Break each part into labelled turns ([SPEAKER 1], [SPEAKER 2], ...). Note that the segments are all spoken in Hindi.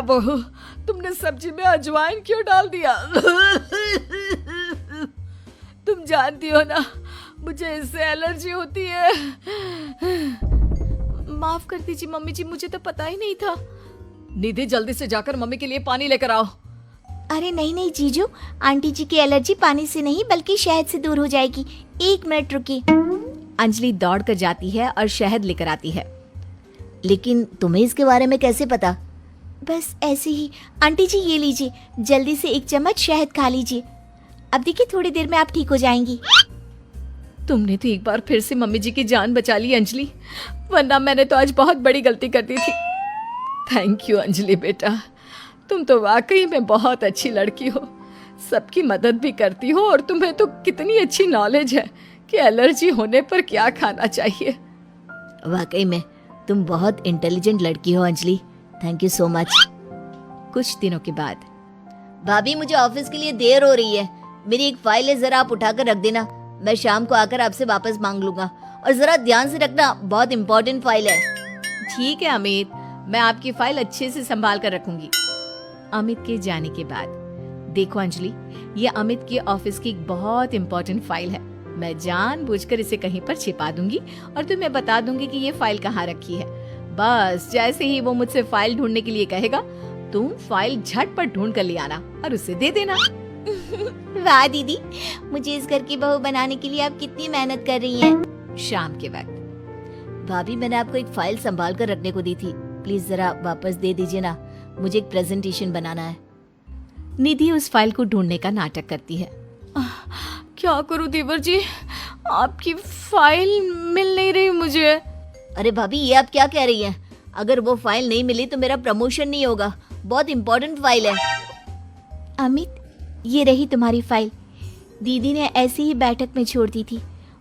[SPEAKER 1] बहू, तुमने सब्जी में अजवाइन क्यों डाल दिया? तुम जानती हो ना, मुझे इससे एलर्जी होती है।
[SPEAKER 2] माफ कर दीजिए मम्मी जी, मुझे तो पता ही नहीं था।
[SPEAKER 1] निधि, जल्दी से जाकर मम्मी के लिए पानी लेकर आओ।
[SPEAKER 3] अरे नहीं नहीं जीजू, आंटी जी की एलर्जी पानी से नहीं बल्कि शहद से दूर हो जाएगी। 1 मिनट रुकिए।
[SPEAKER 2] अंजलि दौड़ कर जाती है और शहद लेकर आती है।
[SPEAKER 3] लेकिन तुम्हें इसके बारे में कैसे पता? बस ऐसे ही। आंटी जी ये लीजिए, जल्दी से 1 चम्मच शहद खा लीजिए। अब देखिए थोड़ी देर में आप ठीक हो जाएंगी।
[SPEAKER 2] तुमने तो एक बार फिर से मम्मी जी की जान बचा ली अंजलि, वरना मैंने तो आज बहुत बड़ी गलती कर दी थी।
[SPEAKER 1] थैंक यू अंजलि बेटा, तुम तो वाकई में बहुत अच्छी लड़की हो। सबकी मदद भी करती हो और तुम्हें तो कितनी अच्छी नॉलेज है कि एलर्जी होने पर क्या खाना चाहिए।
[SPEAKER 3] वाकई में तुम बहुत इंटेलिजेंट लड़की हो Anjali. Thank you so much.
[SPEAKER 2] कुछ दिनों के बाद,
[SPEAKER 3] भाभी मुझे ऑफिस के लिए देर हो रही है। मेरी एक फाइल है, जरा आप उठाकर रख देना। मैं शाम को आकर आपसे वापस मांग लूंगा। और जरा ध्यान से रखना, बहुत इंपॉर्टेंट फाइल है।
[SPEAKER 2] ठीक है अमित, मैं आपकी फाइल अच्छे से संभाल कर रखूंगी। अमित के जाने के बाद, देखो अंजलि, ये अमित की ऑफिस की एक बहुत इंपॉर्टेंट फाइल है। मैं जानबूझकर इसे कहीं पर छिपा दूंगी और तुम्हें बता दूंगी कि ये फाइल कहाँ रखी है। बस जैसे ही वो मुझसे फाइल ढूंढने के लिए कहेगा, तुम फाइल झटपट ढूंढ कर ले आना और उसे दे देना।
[SPEAKER 3] वाह दीदी, मुझे इस घर की बहू बनाने के लिए आप कितनी मेहनत कर रही हैं।
[SPEAKER 2] शाम के वक्त,
[SPEAKER 3] भाभी मैंने आपको एक फाइल संभाल कर रखने को दी थी, प्लीज जरा वापस दे दीजिए ना। मुझे एक प्रेजेंटेशन बनाना है।
[SPEAKER 2] निधि उस फाइल को ढूंढने का नाटक करती है। क्या करूं देवर जी, आपकी फाइल मिल नहीं रही मुझे।
[SPEAKER 3] अरे भाभी ये आप क्या कह रही हैं? अगर वो फाइल नहीं मिली तो मेरा प्रमोशन नहीं होगा। बहुत इंपॉर्टेंट फाइल है। अमित, ये रही तुम्हारी फाइल। दीदी ने ऐसे ही बैठक में छोड़ दी थी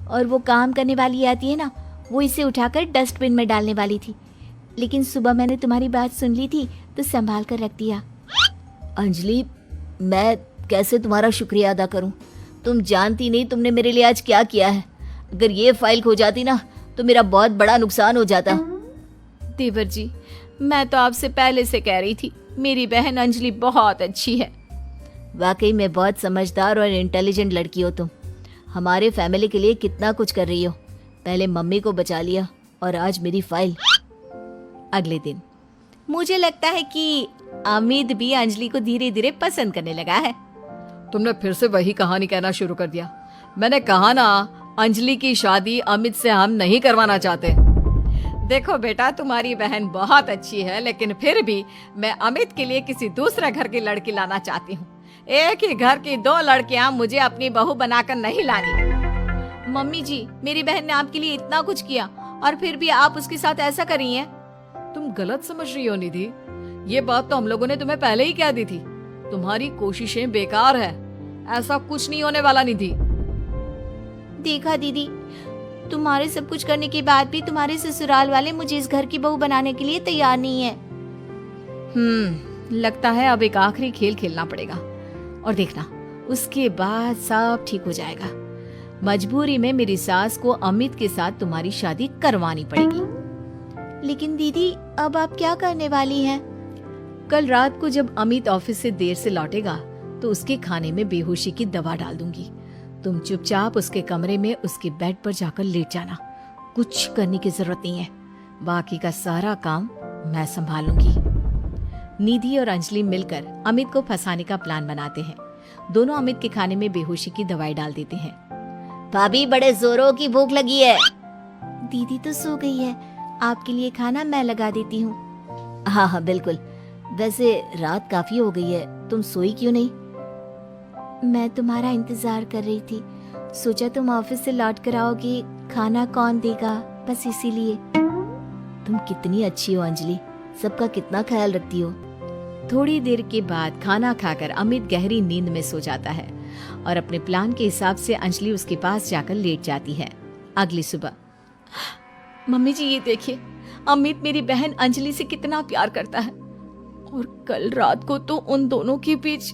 [SPEAKER 3] और वो काम करने वाली आती है ना, वो इसे उठाकर डस्टबिन में डालने वाली थी। लेकिन सुबह मैंने तुम्हारी बात सुन ली थी तो संभाल कर रख दिया। अंजलि, मैं कैसे तुम्हारा शुक्रिया अदा करूं? तुम जानती नहीं तुमने मेरे लिए आज क्या किया है। अगर ये फाइल खो जाती ना तो मेरा बहुत बड़ा नुकसान हो जाता।
[SPEAKER 2] देवर जी, मैं तो आपसे पहले से कह रही थी, मेरी बहन अंजलि बहुत अच्छी है।
[SPEAKER 3] वाकई में बहुत समझदार और इंटेलिजेंट लड़की हो तुम। हमारे फैमिली के लिए कितना कुछ कर रही हो। पहले मम्मी को बचा लिया और आज मेरी फाइल।
[SPEAKER 2] अगले दिन, मुझे लगता है कि अमित भी अंजलि को धीरे धीरे पसंद करने लगा है।
[SPEAKER 1] तुमने फिर से वही कहानी कहना शुरू कर दिया। मैंने कहा ना, अंजलि की शादी अमित से हम नहीं करवाना चाहते। देखो बेटा, तुम्हारी बहन बहुत अच्छी है, लेकिन फिर भी मैं अमित के लिए किसी दूसरे घर की लड़की लाना चाहती हूँ। एक ही घर की 2 लड़कियां मुझे अपनी बहू बनाकर नहीं लानी।
[SPEAKER 2] मम्मी जी, मेरी बहन ने आपके लिए इतना कुछ किया और फिर भी आप उसके साथ ऐसा कर रही हैं।
[SPEAKER 1] तुम गलत समझ रही हो निधि। ये बात तो हम लोगों ने तुम्हें पहले ही कह दी थी। तुम्हारी कोशिशें बेकार है। ऐसा कुछ नहीं होने वाला निधि।
[SPEAKER 3] देखा दीदी, तुम्हारे सब कुछ करने के बाद भी तुम्हारे ससुराल वाले मुझे इस घर की बहू बनाने के लिए तैयार नहीं है।
[SPEAKER 2] लगता है अब एक आखिरी खेल खेलना पड़ेगा और देखना, उसके बाद सब ठीक हो जाएगा। मजबूरी में मेरी सास को अमित के साथ तुम्हारी शादी करवानी पड़ेगी।
[SPEAKER 3] लेकिन दीदी, अब आप क्या करने वाली हैं?
[SPEAKER 2] कल रात को जब अमित ऑफिस से देर से लौटेगा तो उसके खाने में बेहोशी की दवा डाल दूंगी। तुम चुपचाप उसके कमरे में उसके बेड पर जाकर लेट जाना। कुछ करने की जरूरत नहीं है, बाकी का सारा काम मैं संभालूंगी। निधि और अंजलि मिलकर अमित को फंसाने का प्लान बनाते हैं। दोनों अमित के खाने में बेहोशी की दवाई डाल देते हैं।
[SPEAKER 3] भाभी, बड़े जोरों की भूख लगी है। दीदी तो सो गई है, आपके लिए खाना मैं लगा देती हूँ। हाँ हाँ बिल्कुल। वैसे रात काफी हो गई है, तुम सोई क्यों नहीं? मैं तुम्हारा इंतजार कर रही थी। सोचा तुम ऑफिस से लौट कर आओगी, खाना कौन देगा, बस इसीलिए। तुम कितनी अच्छी हो अंजलि, सबका कितना ख्याल रखती हो।
[SPEAKER 2] थोड़ी देर के बाद खाना खाकर अमित गहरी नींद में सो जाता है और अपने प्लान के हिसाब से अंजलि उसके पास जाकर लेट जाती है। अगली सुबह, मम्मी जी ये देखिए, अमित मेरी बहन अंजलि से कितना प्यार करता है और कल रात को तो उन दोनों के बीच